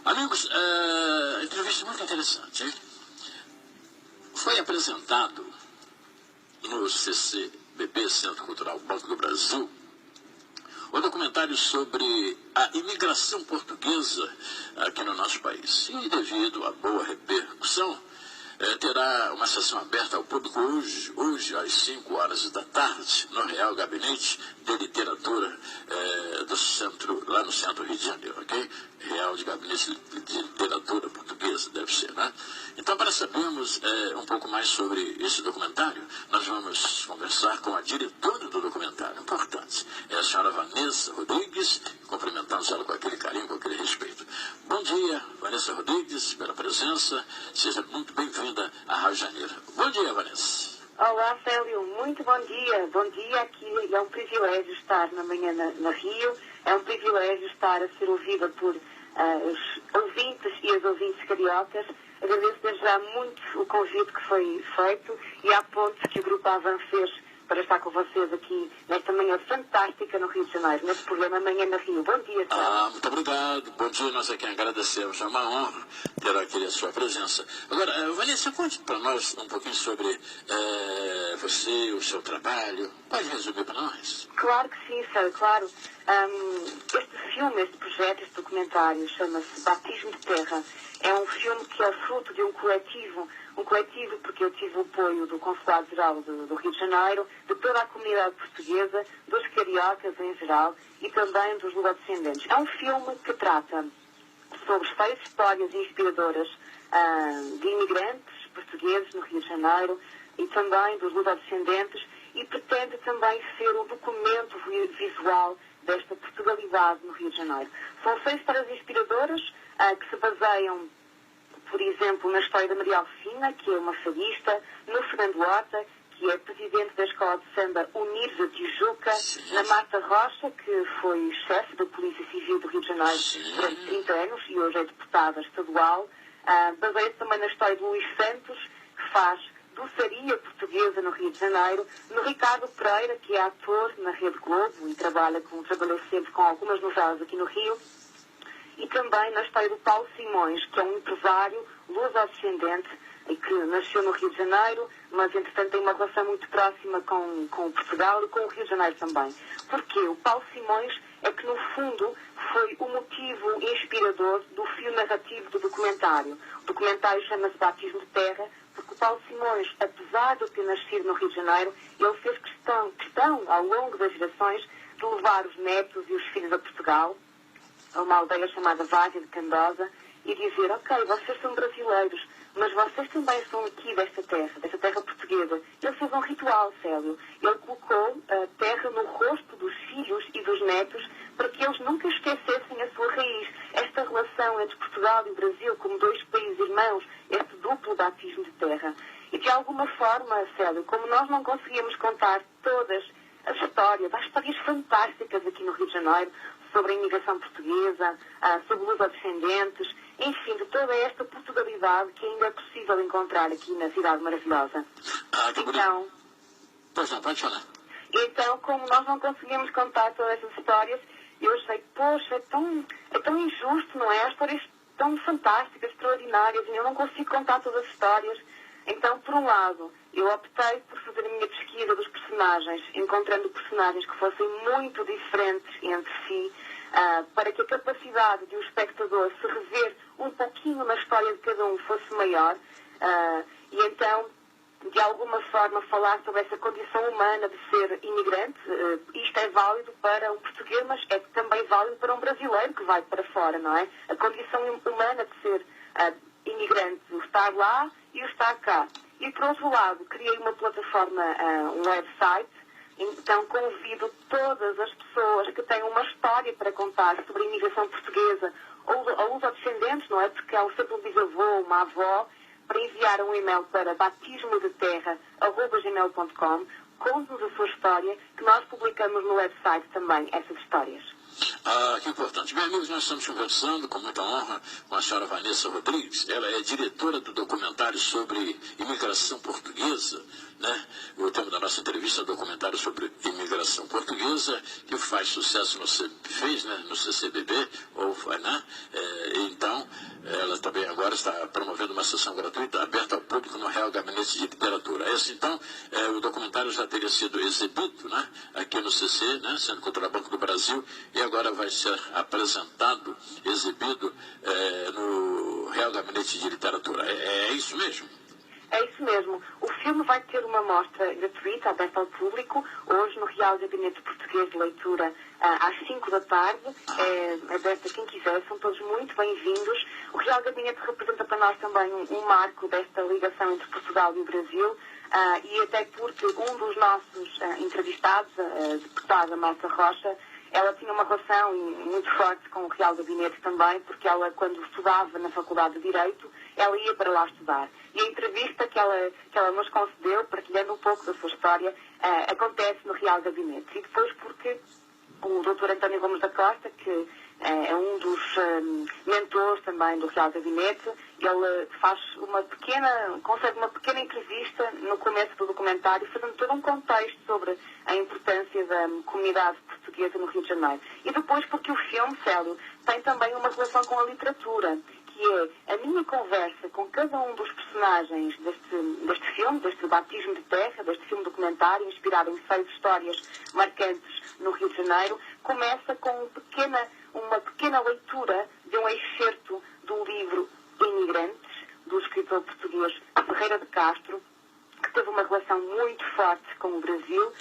Amigos, entrevista muito interessante, hein? Foi apresentado no CCBB, Centro Cultural Banco do Brasil, o documentário sobre a imigração portuguesa aqui no nosso país. E devido à boa repercussão, terá uma sessão aberta ao público hoje às 5 horas da tarde, no Real Gabinete de Literatura do centro, lá no centro Rio de Janeiro, ok? Real de Gabinete de Literatura Portuguesa, deve ser, né? Então, para sabermos um pouco mais sobre esse documentário, nós vamos conversar com a diretora do documentário, importante, é a senhora Vanessa Rodrigues, cumprimentamos ela com aquele carinho, com aquele respeito. Bom dia, Vanessa Rodrigues, pela presença, seja muito bem-vinda à Rádio Janeiro. Bom dia, Vanessa. Olá, Célio, muito bom dia. Bom dia, aqui é um privilégio estar na manhã na Rio, é um privilégio estar a ser ouvida por os ouvintes e as ouvintes cariocas. Agradeço desde já muito o convite que foi feito e a ponte que o Grupo Avan fez para estar com vocês aqui nesta manhã fantástica no Rio de Janeiro, neste programa Manhã na Rio. Bom dia, Célio. Muito obrigado. Bom dia, nós aqui agradecemos. É uma honra ter aqui a sua presença. Agora, Vanessa, conte para nós um pouquinho sobre você, o seu trabalho. Pode resumir para nós? Claro que sim, Célio, claro. Este filme, este projeto, este documentário, chama-se Batismo de Terra. É um filme que é fruto de um coletivo porque eu tive o apoio do Consulado-Geral do Rio de Janeiro, de toda a comunidade portuguesa, dos cariocas em geral e também dos luso-descendentes. É um filme que trata sobre várias histórias inspiradoras de imigrantes portugueses no Rio de Janeiro e também dos luso-descendentes e pretende também ser um documento visual desta Portugalidade no Rio de Janeiro. São 6 histórias inspiradoras que se baseiam, por exemplo, na história da Maria Alcina, que é uma fadista, no Fernando Horta, que é presidente da Escola de Samba Unidos da Tijuca, na Marta Rocha, que foi chefe da Polícia Civil do Rio de Janeiro durante 30 anos e hoje é deputada estadual. Baseia-se também na história de Luís Santos, que faz doçaria portuguesa no Rio de Janeiro, no Ricardo Pereira, que é ator na Rede Globo e trabalhou sempre com algumas novelas aqui no Rio, e também na história do Paulo Simões, que é um empresário luso-descendente e que nasceu no Rio de Janeiro, mas entretanto tem uma relação muito próxima com Portugal e com o Rio de Janeiro também. Porque o Paulo Simões é que, no fundo, foi o motivo inspirador do fio narrativo do documentário. O documentário chama-se Batismo de Terra, porque o Paulo Simões, apesar de ter nascido no Rio de Janeiro, ele fez questão ao longo das gerações, de levar os netos e os filhos a Portugal, a uma aldeia chamada Várzea de Candosa, e dizer, ok, vocês são brasileiros, mas vocês também são aqui desta terra portuguesa. Ele fez um ritual, Célio. Ele colocou a terra no rosto dos filhos e dos netos para que eles nunca esquecessem a sua raiz. Esta relação entre Portugal e o Brasil como 2 países irmãos, este duplo batismo de terra. E de alguma forma, Célio, como nós não conseguíamos contar todas as histórias, há histórias fantásticas aqui no Rio de Janeiro, sobre a imigração portuguesa, sobre luso-descendentes, enfim, de toda esta Portugalidade que ainda é possível encontrar aqui na cidade maravilhosa. Então, pois não, pode falar. Então, como nós não conseguimos contar todas essas histórias, eu achei, poxa, é tão injusto, não é? Há histórias tão fantásticas, extraordinárias, e eu não consigo contar todas as histórias. Então, por um lado, eu optei por fazer a minha pesquisa dos personagens, encontrando personagens que fossem muito diferentes entre si, para que a capacidade de um espectador se rever um pouquinho na história de cada um fosse maior, e então, de alguma forma, falar sobre essa condição humana de ser imigrante. Isto é válido para um português, mas é também válido para um brasileiro que vai para fora, não é? A condição humana de ser imigrante, o estar lá e o estar cá. E, por outro lado, criei uma plataforma, um website. Então, convido todas as pessoas que têm uma história para contar sobre a imigração portuguesa ou os descendentes, não é? Porque há sempre um bisavô, uma avó, para enviar um e-mail para batismodeterra@gmail.com. Conte-nos a sua história, que nós publicamos no website também essas histórias. Que importante. Meus amigos, nós estamos conversando com muita honra com a senhora Vanessa Rodrigues. Ela é diretora do documentário sobre imigração portuguesa, né? O tema da nossa entrevista é documentário sobre imigração portuguesa, que faz sucesso no CCBB, ou vai, né? Então, está promovendo uma sessão gratuita aberta ao público no Real Gabinete de Literatura. Esse, então, o documentário já teria sido exibido, né, aqui no CC, né, Centro Cultural Banco do Brasil, e agora vai ser apresentado, exibido no Real Gabinete de Literatura. É isso mesmo? É isso mesmo. O filme vai ter uma mostra gratuita, aberta ao público, hoje no Real Gabinete Português de Leitura, às 5 da tarde. É aberto a quem quiser, são todos muito bem-vindos. O Real Gabinete representa para nós também um marco desta ligação entre Portugal e o Brasil, e até porque um dos nossos entrevistados, a deputada Marta Rocha, ela tinha uma relação muito forte com o Real Gabinete também, porque ela, quando estudava na Faculdade de Direito, ela ia para lá estudar. E a entrevista que ela nos concedeu, partilhando um pouco da sua história, acontece no Real Gabinete. E depois porque o Dr. António Gomes da Costa, que é um dos mentores também do Real Gabinete, ele concede uma pequena entrevista no começo do documentário, fazendo todo um contexto sobre a importância da comunidade portuguesa no Rio de Janeiro. E depois porque o filme, Célio, tem também uma relação com a literatura, que é a minha conversa com cada um dos personagens deste filme, deste Batismo de Terra, deste filme documentário, inspirado em 6 histórias marcantes no Rio de Janeiro, começa com uma pequena leitura de um excerto do livro Imigrantes, do escritor português Ferreira de Castro, que teve uma relação muito forte com o Brasil,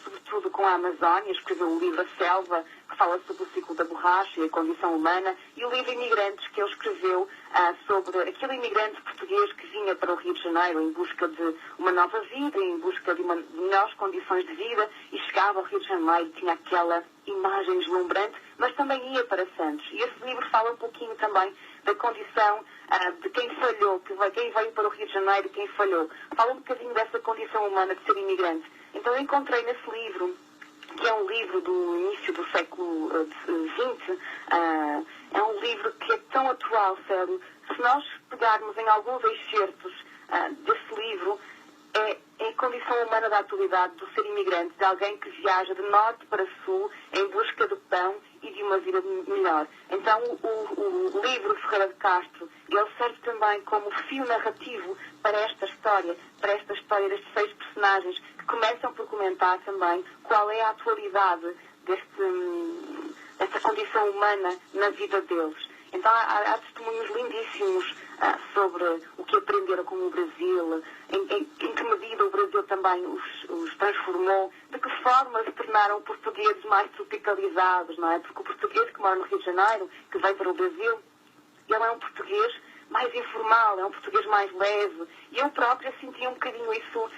sobretudo com a Amazónia. Escreveu o livro A Selva, que fala sobre o ciclo da borracha e a condição humana, e o livro Imigrantes, que ele escreveu sobre aquele imigrante português que vinha para o Rio de Janeiro em busca de uma nova vida, em busca de melhores condições de vida, e chegava ao Rio de Janeiro e tinha aquela imagem deslumbrante, mas também ia para Santos. E esse livro fala um pouquinho também da condição de quem falhou, quem veio para o Rio de Janeiro e quem falhou. Fala um bocadinho dessa condição humana de ser imigrante. Então eu encontrei nesse livro, que é um livro do início do século XX, é um livro que é tão atual, sério. Se nós pegarmos em alguns excertos desse livro, é a condição humana da atualidade do ser imigrante, de alguém que viaja de norte para sul em busca de pão e de uma vida melhor. Então o livro Ferreira de Castro, ele serve também como fio narrativo para esta história destes 6 personagens, que começam por comentar também qual é a atualidade desta condição humana na vida deles. Então há testemunhos lindíssimos sobre o que aprenderam com o Brasil, em que medida o Brasil também os transformou, de que forma se tornaram portugueses mais tropicalizados, não é? Porque o português que mora no Rio de Janeiro, que veio para o Brasil, ele é um português mais informal, é um português mais leve. E eu própria sentia um bocadinho isso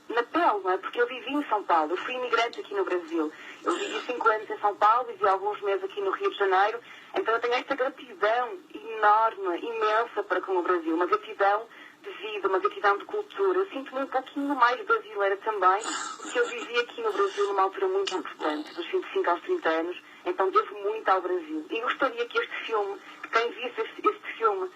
na pele, não é? Porque eu vivi em São Paulo, eu fui imigrante aqui no Brasil. Eu vivi 5 anos em São Paulo, vivi alguns meses aqui no Rio de Janeiro. Então eu tenho esta gratidão enorme, imensa para com o Brasil. Uma gratidão de vida, uma gratidão de cultura. Eu sinto-me um pouquinho mais brasileira também, porque eu vivi aqui no Brasil numa altura muito importante, dos 25 aos 30 anos. Então devo muito ao Brasil. E gostaria que este filme, que quem visse este filme,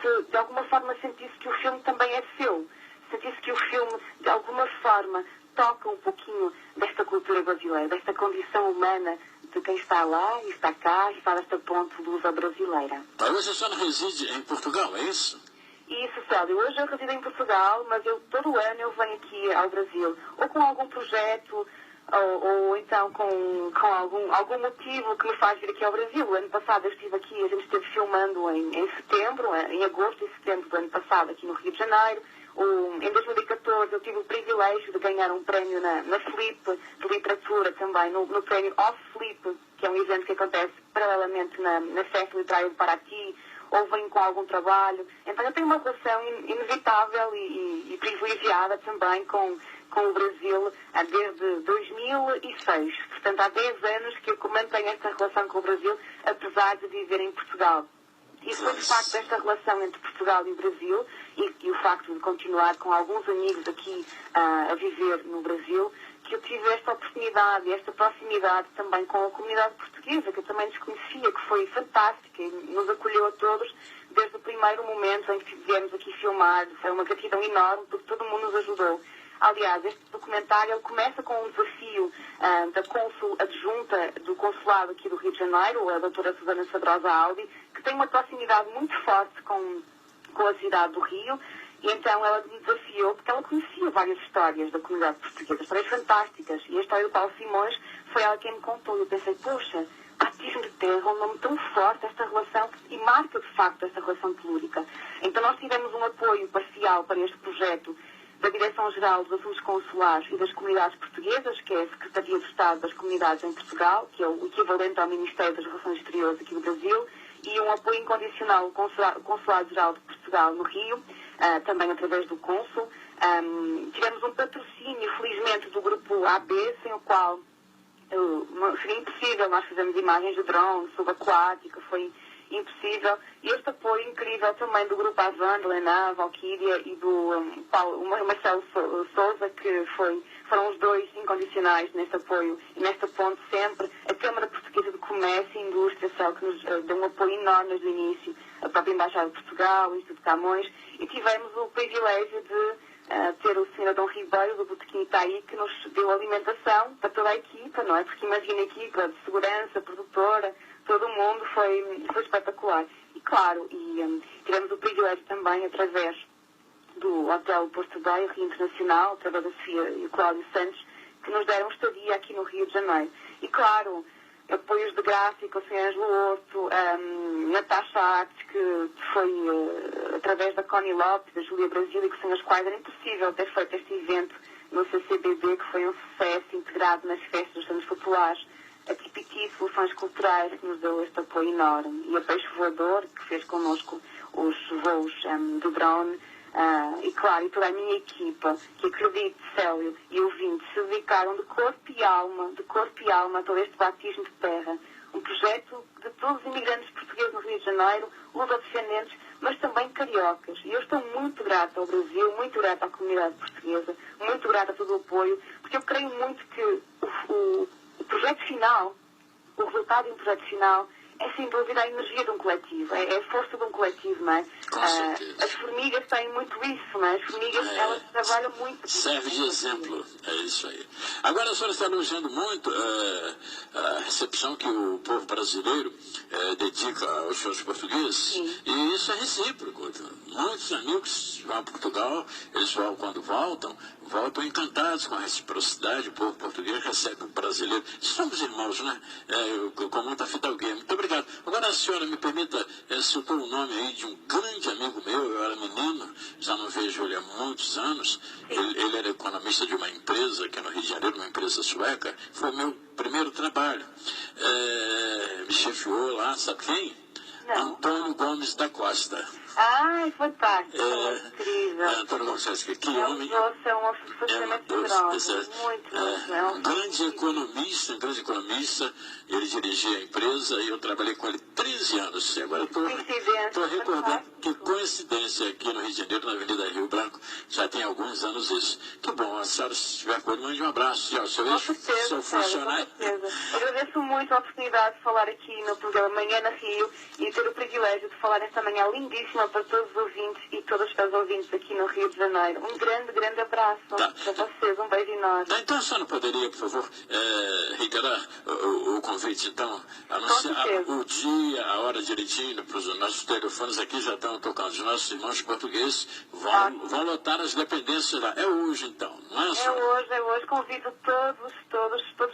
se de alguma forma sentisse que o filme também é seu. Sentisse que o filme, de alguma forma, toca um pouquinho desta cultura brasileira, desta condição humana de quem está lá e está cá e faz esta ponte luso-brasileira. Hoje a senhora reside em Portugal, é isso? Isso, Célio. Hoje eu resido em Portugal, mas todo ano eu venho aqui ao Brasil, ou com algum projeto, ou então com algum motivo que me faz vir aqui ao Brasil. O ano passado eu estive aqui, a gente esteve filmando em setembro, em agosto e setembro do ano passado, aqui no Rio de Janeiro. Em 2014 eu tive o privilégio de ganhar um prémio na Flip de literatura também, no prémio Off Flip, que é um evento que acontece paralelamente na Festa Literária de Paraty, ou venho com algum trabalho. Então eu tenho uma relação inevitável e privilegiada também com o Brasil desde 2006. Portanto, há 10 anos que eu mantenho esta relação com o Brasil, apesar de viver em Portugal. E foi de facto esta relação entre Portugal e o Brasil e o facto de continuar com alguns amigos aqui a viver no Brasil, que eu tive esta oportunidade, esta proximidade também com a comunidade portuguesa, que eu também desconhecia, que foi fantástica e nos acolheu a todos desde o primeiro momento em que viemos aqui filmar. Foi uma gratidão enorme porque todo mundo nos ajudou. Aliás, este documentário ele começa com um desafio da cônsul adjunta do consulado aqui do Rio de Janeiro, a doutora Susana Sabrosa Aldi, que tem uma proximidade muito forte com a cidade do Rio, e então ela me desafiou, porque ela conhecia várias histórias da comunidade portuguesa, histórias fantásticas, e a história do Paulo Simões foi ela quem me contou, e eu pensei, poxa, batismo de terra, um nome tão forte, esta relação, e marca de facto esta relação telúrica. Então nós tivemos um apoio parcial para este projeto da Direção-Geral dos Assuntos Consulares e das Comunidades Portuguesas, que é a Secretaria de Estado das Comunidades em Portugal, que é o equivalente ao Ministério das Relações Exteriores aqui no Brasil, e um apoio incondicional ao Consulado-Geral de Portugal no Rio, também através do Cônsul. Tivemos um patrocínio, felizmente, do grupo AB, sem o qual seria impossível. Nós fizemos imagens de drone, subaquática, foi impossível. E este apoio incrível também do grupo Avan, de Lená, Valquíria e do Marcelo Souza, que foram os dois incondicionais neste apoio e neste ponto sempre. A Câmara Portuguesa de Comércio e Indústria, que nos deu um apoio enorme desde o início, a própria Embaixada de Portugal, o Instituto Camões, e tivemos o privilégio de ter o Sr. Adão Ribeiro, do Botequim Itaí, que nos deu alimentação para toda a equipa, não é? Porque imagina a equipa de segurança, produtora, todo mundo, foi espetacular. E claro, tivemos o privilégio também, através do Hotel Porto Bay, Rio Internacional, através da Sofia e o Cláudio Santos, que nos deram estadia aqui no Rio de Janeiro. E claro, apoios de gráfica, o Sr. Ângelo Horto, Natasha Artes, que foi através da Connie Lopes, da Júlia Brasília, sem as quais era impossível ter feito este evento no CCBB, que foi um sucesso integrado nas festas dos Santos Populares. A Tipiti Soluções Culturais, que nos deu este apoio enorme, e a Peixe Voador, que fez connosco os voos do drone, e claro, e toda a minha equipa, que acredito, Célio e ouvintes, se dedicaram de corpo e alma a todo este batismo de terra. Um projeto de todos os imigrantes portugueses no Rio de Janeiro, luso-descendentes, mas também cariocas. E eu estou muito grata ao Brasil, muito grata à comunidade portuguesa, muito grata a todo o apoio, porque eu creio muito que o projeto final, o resultado de um projeto final, é sem dúvida a energia de um coletivo, é a força de um coletivo, não é? As formigas têm muito isso, não é? As formigas, elas trabalham muito. Serve de exemplo, é isso aí. Agora a senhora está elogiando muito a recepção que o povo brasileiro dedica aos seus portugueses. Sim. E isso é recíproco. Muitos amigos vão a Portugal, eles quando voltam encantados com a reciprocidade. O povo português recebe o brasileiro. Somos irmãos, né? Com muita fidalguia. Muito obrigado. Agora a senhora me permita, citou o nome aí de um grande amigo meu. Eu era menino, já não vejo ele há muitos anos. Ele era economista de uma empresa aqui no Rio de Janeiro, uma empresa sueca. Foi meu primeiro trabalho. Me chefiou lá, sabe quem? Não. Antônio Gomes da Costa. Ai, fantástico, incrível. Antônio Gomes, que homem. Um grande economista, ele dirigia a empresa e eu trabalhei com ele 13 anos. E agora estou recordando que coincidência aqui no Rio de Janeiro, na Avenida Rio Branco, já tem alguns anos isso. Que bom, a senhora, se estiver com ele, mande um abraço. Seu funcionário. Com certeza. Agradeço muito a oportunidade de falar aqui no programa Manhã na Rio e ter o privilégio de falar esta manhã lindíssima para todos os ouvintes e todas as ouvintes aqui no Rio de Janeiro. Um grande abraço para vocês, um beijo enorme. Então a senhora poderia, por favor, reiterar o convite, então, anunciar o dia, a hora direitinho, para os nossos telefones aqui já estão tocando. Os nossos irmãos portugueses vão lotar as dependências lá. É hoje, então, não é, senhora? É hoje. Convido todos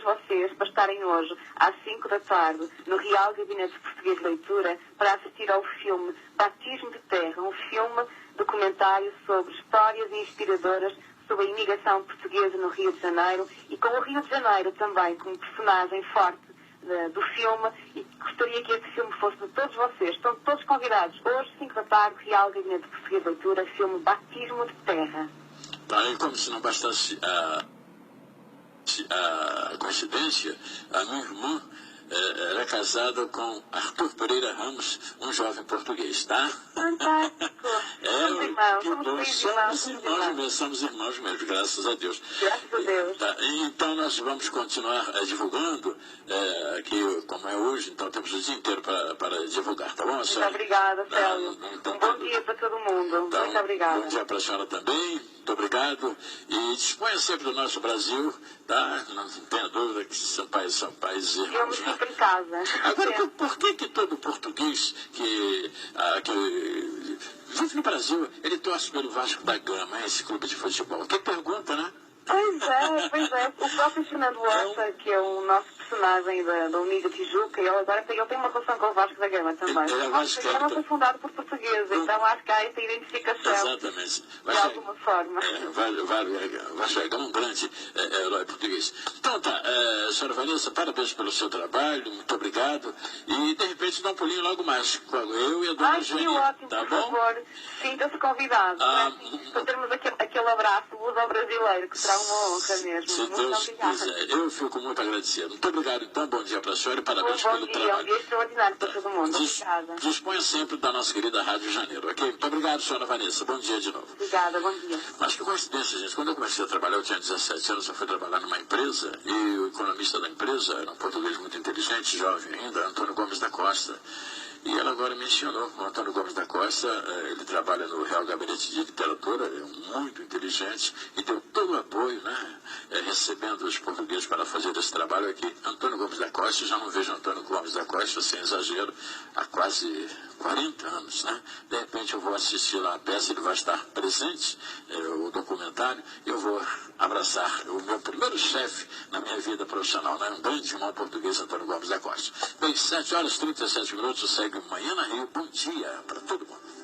vocês para estarem hoje, às 5 da tarde, no Real Gabinete Português de Leitura, para assistir ao filme Batismo de Terra, um filme documentário sobre histórias inspiradoras sobre a imigração portuguesa no Rio de Janeiro e com o Rio de Janeiro também como personagem forte do filme, e gostaria que este filme fosse de todos vocês. Estão todos convidados hoje, 5 da tarde, Real Gabinete Português de Leitura, filme Batismo de Terra. Tá, e como se não bastasse a coincidência, a minha irmã era casada com Arthur Pereira Ramos, um jovem português, tá? Fantástico. Somos irmãos mesmo, graças a Deus. Graças a Deus. Tá, então nós vamos continuar divulgando aqui, como é hoje, então temos o dia inteiro para divulgar, tá bom? a senhora. Muito obrigada, Célio. Um bom dia para todo mundo. Então, muito obrigada. Bom dia para a senhora também. Muito obrigado. E disponha sempre do nosso Brasil, tá? Não tenha dúvida que são países Eu me irmãos, né? sinto em casa. Agora, por que todo português que vive no Brasil, ele torce pelo Vasco da Gama, esse clube de futebol? Que pergunta, né? Pois é. O próprio Fernando Horta, que é o nosso personagem da Uniga Tijuca, ele tem uma relação com o Vasco da Gama também. Ele é O Vasco da Gama foi fundado por portugueses, então acho que há essa identificação. Exatamente. De alguma forma. Vasco da Gama é um grande herói português. Então tá, senhora Vanessa, parabéns pelo seu trabalho, muito obrigado. E de repente dá um pulinho logo mais com eu e a dona Sim, Eugênia. ótimo, Tá por bom? favor, sinta-se convidado. Para termos aquele abraço ao brasileiro, que será uma honra mesmo. Se Muito Deus obrigada. quiser. Eu fico muito agradecido. Muito obrigado, então. Bom dia para a senhora e parabéns Bom pelo dia, trabalho. um dia extraordinário para todo mundo. Obrigada. Disponha sempre da nossa querida Rádio Janeiro, ok? Muito obrigado, senhora Vanessa. Bom dia de novo. Obrigada, bom dia. Mas que coincidência, gente. Quando eu comecei a trabalhar, eu tinha 17 anos, eu fui trabalhar numa empresa e o economista da empresa era um português muito inteligente, jovem ainda, Antônio Gomes da Costa. E ela agora me ensinou, o Antônio Gomes da Costa, ele trabalha no Real Gabinete de Literatura, é muito inteligente e deu todo o apoio, né, recebendo os portugueses para fazer esse trabalho aqui. Antônio Gomes da Costa, já não vejo Antônio Gomes da Costa, sem exagero, há quase 40 anos, né? De repente eu vou assistir lá a peça, ele vai estar presente, o documentário, e eu vou abraçar o meu primeiro chefe na minha vida profissional, né? Um grande irmão português, Antônio Gomes da Costa. Bem, 7 horas e 37 minutos, segue Manhã na Rio. Bom dia para todo mundo.